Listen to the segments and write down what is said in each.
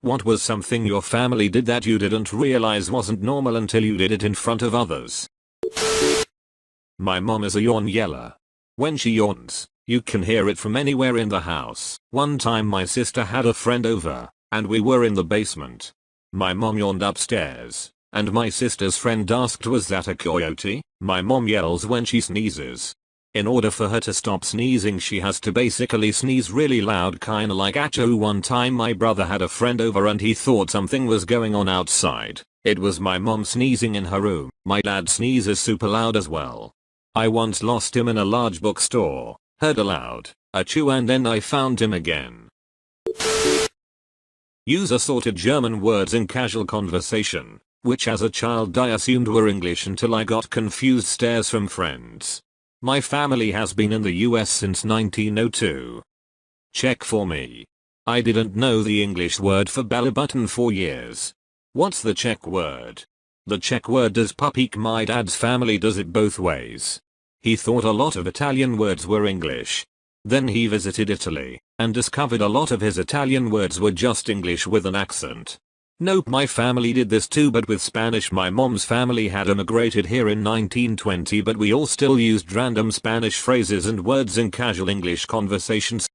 What was something your family did that you didn't realize wasn't normal until you did it in front of others? My mom is a yawn yeller. When she yawns, you can hear it from anywhere in the house. One time my sister had a friend over, and we were in the basement. My mom yawned upstairs, and my sister's friend asked, was that a coyote? My mom yells when she sneezes. In order for her to stop sneezing, she has to basically sneeze really loud, kinda like achoo. One time my brother had a friend over and he thought something was going on outside. It was my mom sneezing in her room. My dad sneezes super loud as well. I once lost him in a large bookstore, heard a loud achoo, and then I found him again. Use assorted German words in casual conversation, which as a child I assumed were English until I got confused stares from friends. My family has been in the US since 1902. Check for me. I didn't know the English word for belly button for years. What's the Czech word? The Czech word is puppy. My dad's family does it both ways. He thought a lot of Italian words were English. Then he visited Italy and discovered a lot of his Italian words were just English with an accent. Nope, my family did this too, but with Spanish. My mom's family had immigrated here in 1920, but we all still used random Spanish phrases and words in casual English conversations.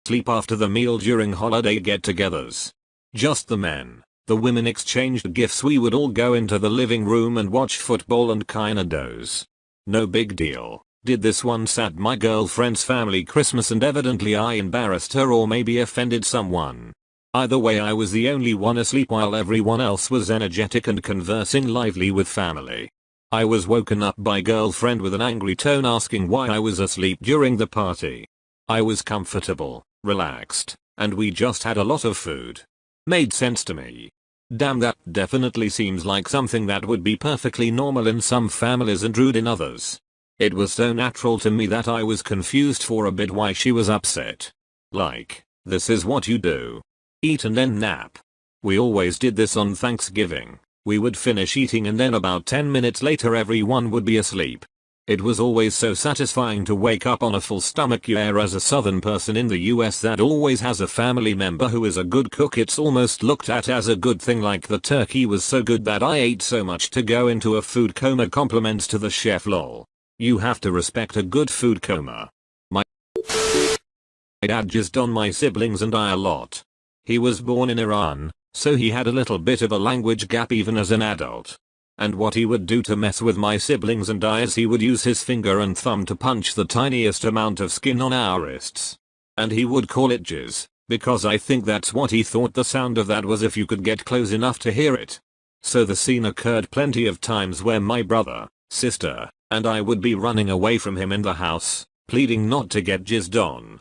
Sleep after the meal during holiday get-togethers. Just the men. The women exchanged gifts. We would all go into the living room and watch football and kinda doze. No big deal. Did this once at my girlfriend's family Christmas, and evidently I embarrassed her or maybe offended someone. Either way, I was the only one asleep while everyone else was energetic and conversing lively with family. I was woken up by girlfriend with an angry tone asking why I was asleep during the party. I was comfortable, relaxed, and we just had a lot of food. Made sense to me. Damn, that definitely seems like something that would be perfectly normal in some families and rude in others. It was so natural to me that I was confused for a bit why she was upset. Like, this is what you do. Eat and then nap. We always did this on Thanksgiving. We would finish eating and then about 10 minutes later everyone would be asleep. It was always so satisfying to wake up on a full stomach. As a southern person in the US that always has a family member who is a good cook, it's almost looked at as a good thing, like the turkey was so good that I ate so much to go into a food coma. Compliments to the chef, lol. You have to respect a good food coma. My dad jizzed on my siblings and I a lot. He was born in Iran, so he had a little bit of a language gap even as an adult. And what he would do to mess with my siblings and I is he would use his finger and thumb to punch the tiniest amount of skin on our wrists. And he would call it jizz, because I think that's what he thought the sound of that was if you could get close enough to hear it. So the scene occurred plenty of times where my brother, sister, and I would be running away from him in the house, pleading not to get jizzed on.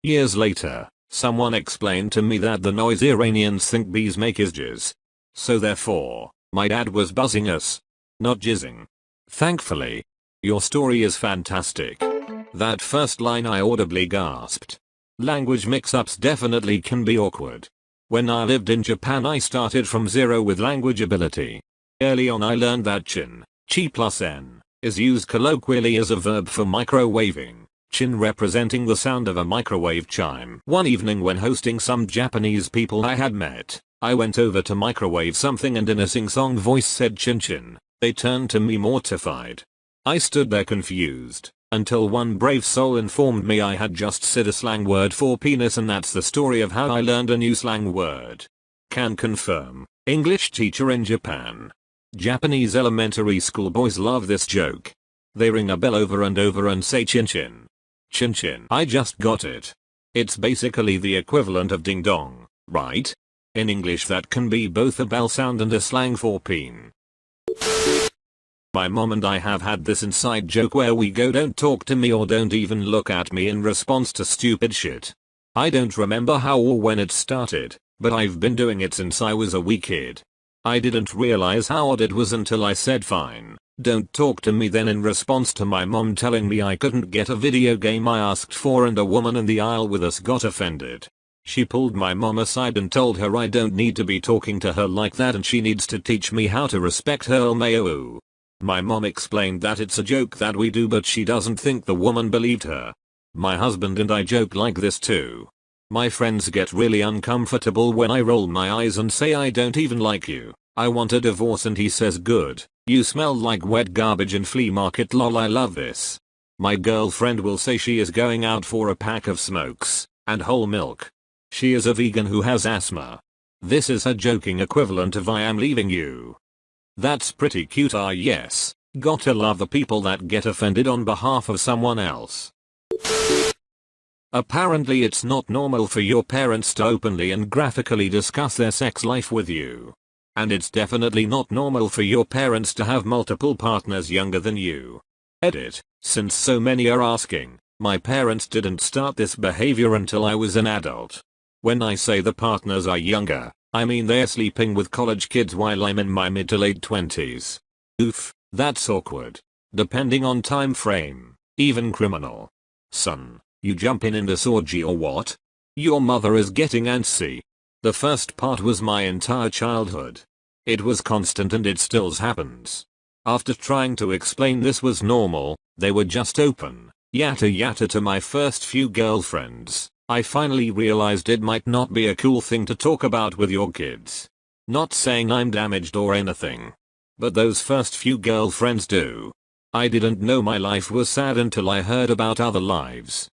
Years later, someone explained to me that the noise Iranians think bees make is jizz. So therefore, my dad was buzzing us, not jizzing. Thankfully. Your story is fantastic. That first line I audibly gasped. Language mix-ups definitely can be awkward. When I lived in Japan I started from zero with language ability. Early on I learned that chi plus n, is used colloquially as a verb for microwaving. Chin representing the sound of a microwave chime. One evening when hosting some Japanese people I had met, I went over to microwave something and in a sing-song voice said chin chin. They turned to me mortified. I stood there confused, until one brave soul informed me I had just said a slang word for penis, and that's the story of how I learned a new slang word. Can confirm. English teacher in Japan. Japanese elementary school boys love this joke. They ring a bell over and over and say chin chin. Chin chin. I just got it. It's basically the equivalent of ding dong, right? In English that can be both a bell sound and a slang for peen. My mom and I have had this inside joke where we go don't talk to me or don't even look at me in response to stupid shit. I don't remember how or when it started, but I've been doing it since I was a wee kid. I didn't realize how odd it was until I said fine, don't talk to me then in response to my mom telling me I couldn't get a video game I asked for, and a woman in the aisle with us got offended. She pulled my mom aside and told her I don't need to be talking to her like that and she needs to teach me how to respect her. LMAO. My mom explained that it's a joke that we do but she doesn't think the woman believed her. My husband and I joke like this too. My friends get really uncomfortable when I roll my eyes and say I don't even like you. I want a divorce and he says good. You smell like wet garbage in flea market lol I love this. My girlfriend will say she is going out for a pack of smokes and whole milk. She is a vegan who has asthma. This is her joking equivalent of I am leaving you. That's pretty cute yes. Gotta love the people that get offended on behalf of someone else. Apparently it's not normal for your parents to openly and graphically discuss their sex life with you. And it's definitely not normal for your parents to have multiple partners younger than you. Edit. Since so many are asking, my parents didn't start this behavior until I was an adult. When I say the partners are younger, I mean they're sleeping with college kids while I'm in my mid to late 20s. Oof, that's awkward. Depending on time frame, even criminal. Son, you jump in this orgy or what? Your mother is getting antsy. The first part was my entire childhood. It was constant and it still happens. After trying to explain this was normal, they were just open, yatta to my first few girlfriends. I finally realized it might not be a cool thing to talk about with your kids. Not saying I'm damaged or anything. But those first few girlfriends do. I didn't know my life was sad until I heard about other lives.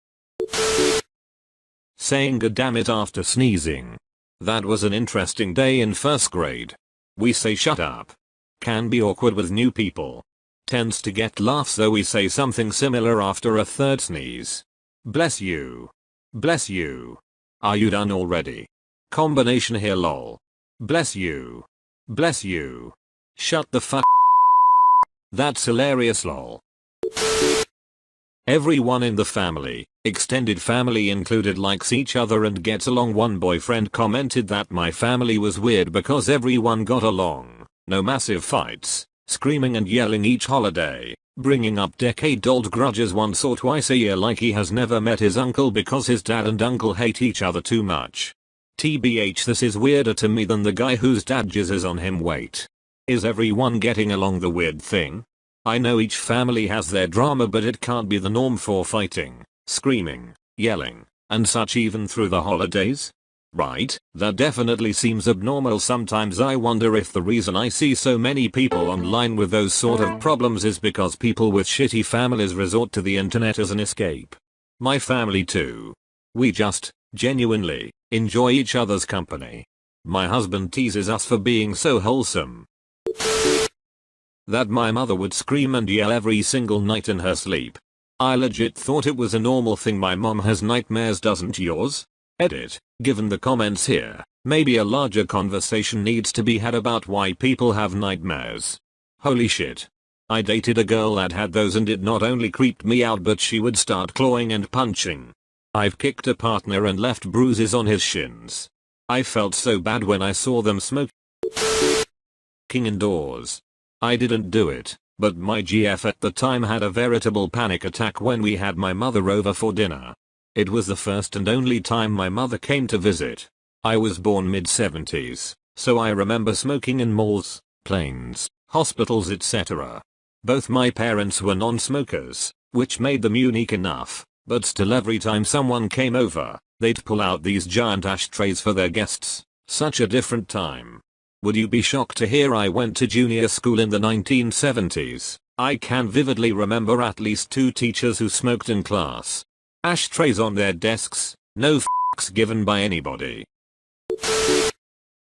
Saying goddammit after sneezing. That was an interesting day in first grade. We say shut up. Can be awkward with new people. Tends to get laughs though we say something similar after a third sneeze. Bless you. Bless you. Are you done already? Combination here lol. Bless you. Bless you. Shut the fuck. That's hilarious lol. Everyone in the family, extended family included, likes each other and gets along. One boyfriend commented that my family was weird because everyone got along. No massive fights, screaming and yelling each holiday, bringing up decade-old grudges once or twice a year like he has never met his uncle because his dad and uncle hate each other too much. TBH, this is weirder to me than the guy whose dad jizzes on him. Wait. Is everyone getting along? The weird thing? I know each family has their drama, but it can't be the norm for fighting, screaming, yelling, and such even through the holidays. Right? That definitely seems abnormal. Sometimes I wonder if the reason I see so many people online with those sort of problems is because people with shitty families resort to the internet as an escape. My family too. We just, genuinely, enjoy each other's company. My husband teases us for being so wholesome that my mother would scream and yell every single night in her sleep. I legit thought it was a normal thing. My mom has nightmares, doesn't yours? Edit. Given the comments here, maybe a larger conversation needs to be had about why people have nightmares. Holy shit. I dated a girl that had those and it not only creeped me out but she would start clawing and punching. I've kicked a partner and left bruises on his shins. I felt so bad when I saw them smoking indoors. I didn't do it, but my GF at the time had a veritable panic attack when we had my mother over for dinner. It was the first and only time my mother came to visit. I was born mid-70s, so I remember smoking in malls, planes, hospitals, etc. Both my parents were non-smokers, which made them unique enough, but still every time someone came over, they'd pull out these giant ashtrays for their guests. Such a different time. Would you be shocked to hear I went to junior school in the 1970s? I can vividly remember at least 2 teachers who smoked in class. Ashtrays on their desks, no f***s given by anybody.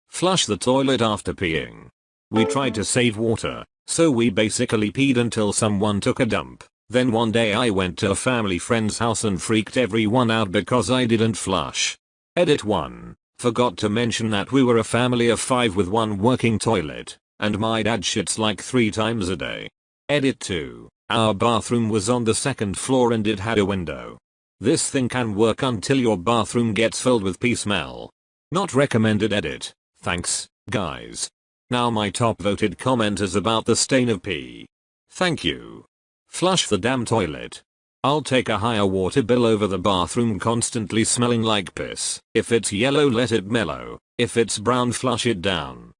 Flush the toilet after peeing. We tried to save water, so we basically peed until someone took a dump. Then one day I went to a family friend's house and freaked everyone out because I didn't flush. Edit 1. Forgot to mention that we were a family of 5 with 1 working toilet, and my dad shits like 3 times a day. Edit 2. Our bathroom was on the 2nd floor and it had a window. This thing can work until your bathroom gets filled with pee smell. Not recommended. Edit. Thanks, guys. Now my top voted comment is about the stain of pee. Thank you. Flush the damn toilet. I'll take a higher water bill over the bathroom constantly smelling like piss. If it's yellow, let it mellow. If it's brown, flush it down.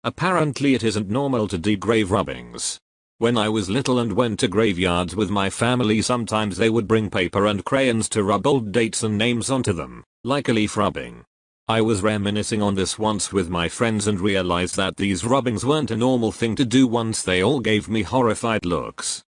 Apparently it isn't normal to do grave rubbings. When I was little and went to graveyards with my family, sometimes they would bring paper and crayons to rub old dates and names onto them, like a leaf rubbing. I was reminiscing on this once with my friends and realized that these rubbings weren't a normal thing to do once they all gave me horrified looks.